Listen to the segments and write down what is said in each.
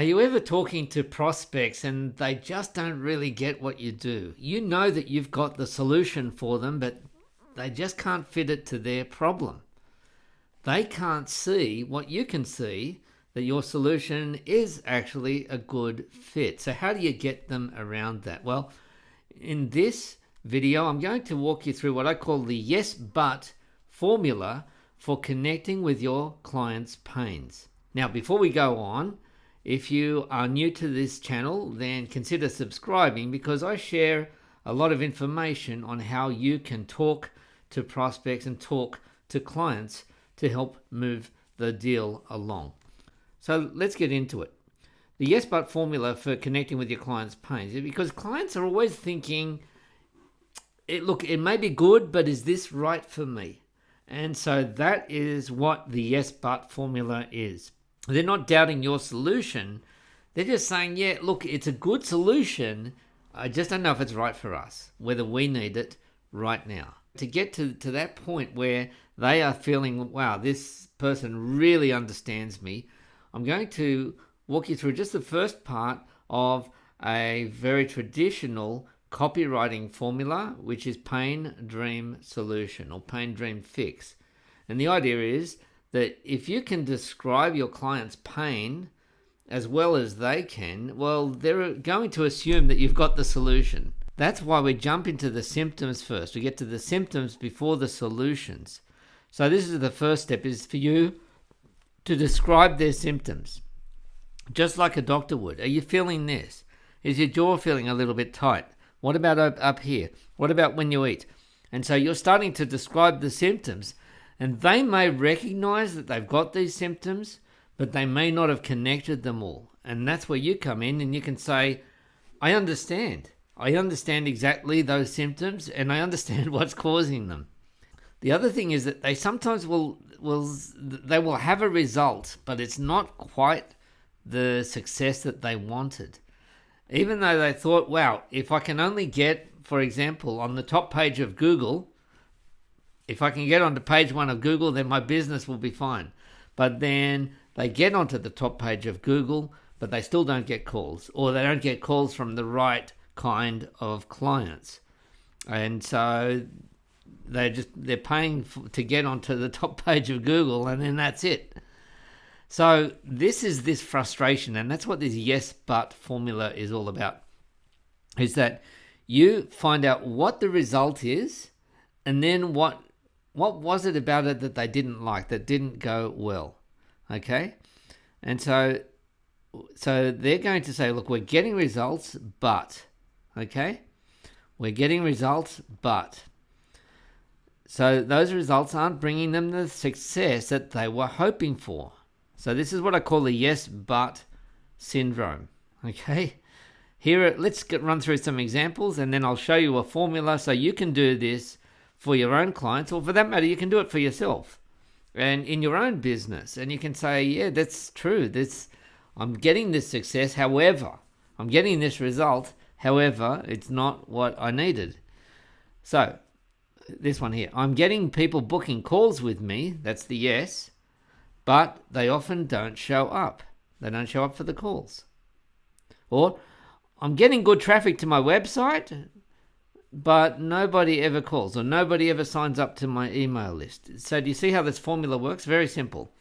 Are you ever talking to prospects and they just don't really get what you do? You know that you've got the solution for them, but they just can't fit it to their problem. They can't see what you can see, that your solution is actually a good fit. So how do you get them around that? Well, in this video, I'm going to walk you through what I call the yes but formula for connecting with your client's pains. Now, before we go on, if you are new to this channel, then consider subscribing, because I share a lot of information on how you can talk to prospects and talk to clients to help move the deal along. So let's get into it. The yes but formula for connecting with your client's pains, because clients are always thinking, it may be good, but is this right for me? And so that is what the yes but formula is. They're not doubting your solution. They're just saying, yeah, look, it's a good solution. I just don't know if it's right for us, whether we need it right now. To get to that point where they are feeling, wow, this person really understands me, I'm going to walk you through just the first part of a very traditional copywriting formula, which is pain, dream, solution, or pain, dream, fix. And the idea is that if you can describe your client's pain as well as they can, well, they're going to assume that you've got the solution. That's why we jump into the symptoms first. We get to the symptoms before the solutions. So this is the first step, is for you to describe their symptoms, just like a doctor would. Are you feeling this? Is your jaw feeling a little bit tight? What about up here? What about when you eat? And so you're starting to describe the symptoms, and they may recognize that they've got these symptoms, but they may not have connected them all. And that's where you come in, and you can say, I understand. I understand exactly those symptoms, and I understand what's causing them. The other thing is that they sometimes will have a result, but it's not quite the success that they wanted. Even though they thought, wow, if I can only get, for example, on the top page of Google, if I can get onto page 1 of Google, then my business will be fine. But then they get onto the top page of Google, but they still don't get calls, or they don't get calls from the right kind of clients. And so they're paying to get onto the top page of Google, and then that's it. So this is this frustration, and that's what this yes but formula is all about, is that you find out what the result is, and then what was it about it that they didn't like, that didn't go well, okay? And so they're going to say, look, we're getting results, but, okay? We're getting results, but. So those results aren't bringing them the success that they were hoping for. So this is what I call the yes but syndrome, okay? Here, let's run through some examples, and then I'll show you a formula so you can do this for your own clients, or for that matter, you can do it for yourself and in your own business. And you can say, yeah, that's true. I'm getting this success. However, I'm getting this result. However, it's not what I needed. So this one here, I'm getting people booking calls with me. That's the yes. But they often don't show up. They don't show up for the calls. Or, I'm getting good traffic to my website, but nobody ever calls, or nobody ever signs up to my email list. So do you see how this formula works? Very simple.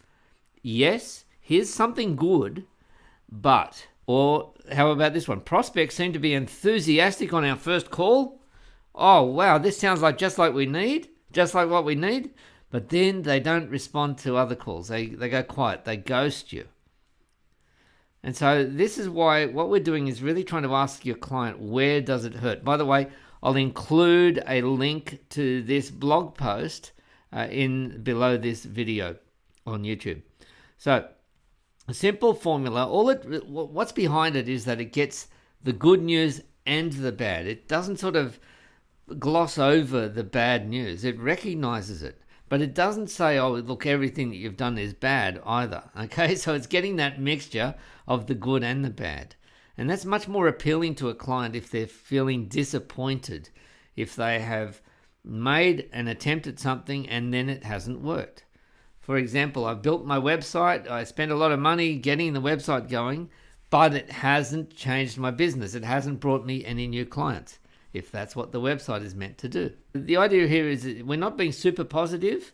Yes, here's something good, but. Or how about this one? Prospects seem to be enthusiastic on our first call. Oh, wow, this sounds like just like what we need. But then they don't respond to other calls. They go quiet. They ghost you. And so this is why what we're doing is really trying to ask your client, where does it hurt? By the way, I'll include a link to this blog post below this video on YouTube. So a simple formula, what's behind it is that it gets the good news and the bad. It doesn't sort of gloss over the bad news. It recognizes it. But it doesn't say, oh, look, everything that you've done is bad either, okay? So it's getting that mixture of the good and the bad. And that's much more appealing to a client if they're feeling disappointed, if they have made an attempt at something and then it hasn't worked. For example, I've built my website. I spent a lot of money getting the website going, but it hasn't changed my business. It hasn't brought me any new clients, if that's what the website is meant to do. The idea here is that we're not being super positive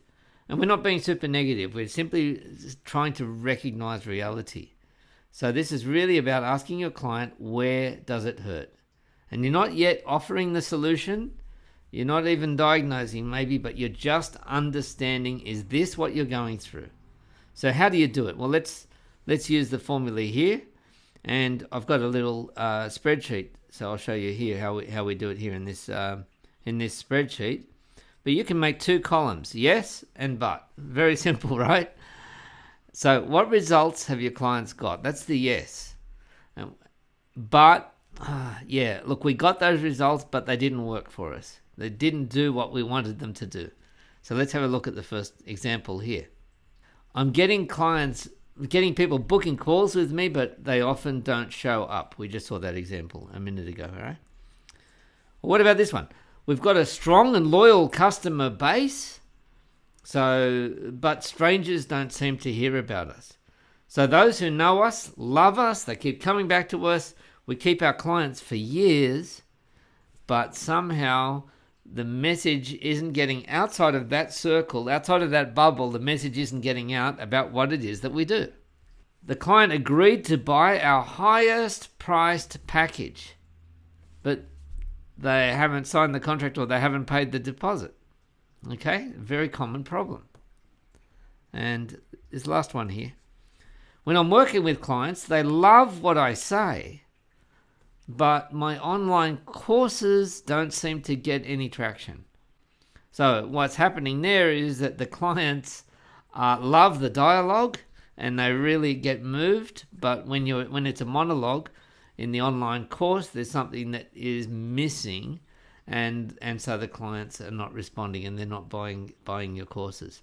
and we're not being super negative. We're simply trying to recognize reality. So this is really about asking your client, where does it hurt? And you're not yet offering the solution. You're not even diagnosing maybe, but you're just understanding, is this what you're going through? So how do you do it? Well, let's use the formula here. And I've got a little spreadsheet. So I'll show you here how we do it here in this spreadsheet. But you can make 2 columns, yes and but. Very simple, right? So what results have your clients got? That's the yes. But, yeah, look, we got those results, but they didn't work for us. They didn't do what we wanted them to do. So let's have a look at the first example here. I'm getting people booking calls with me, but they often don't show up. We just saw that example a minute ago, all right? What about this one? We've got a strong and loyal customer base, but strangers don't seem to hear about us. So those who know us, love us, they keep coming back to us. We keep our clients for years, but somehow the message isn't getting outside of that circle, outside of that bubble. The message isn't getting out about what it is that we do. The client agreed to buy our highest priced package, but they haven't signed the contract or they haven't paid the deposit. Okay, very common problem. And this last one here. When I'm working with clients, they love what I say, but my online courses don't seem to get any traction. So what's happening there is that the clients love the dialogue and they really get moved, but when it's a monologue in the online course, there's something that is missing, and so the clients are not responding and they're not buying your courses.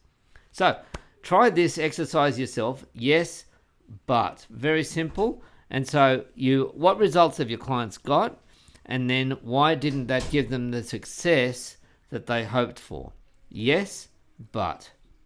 So try this exercise yourself. Yes, but very simple. And so what results have your clients got? And then why didn't that give them the success that they hoped for? Yes, but.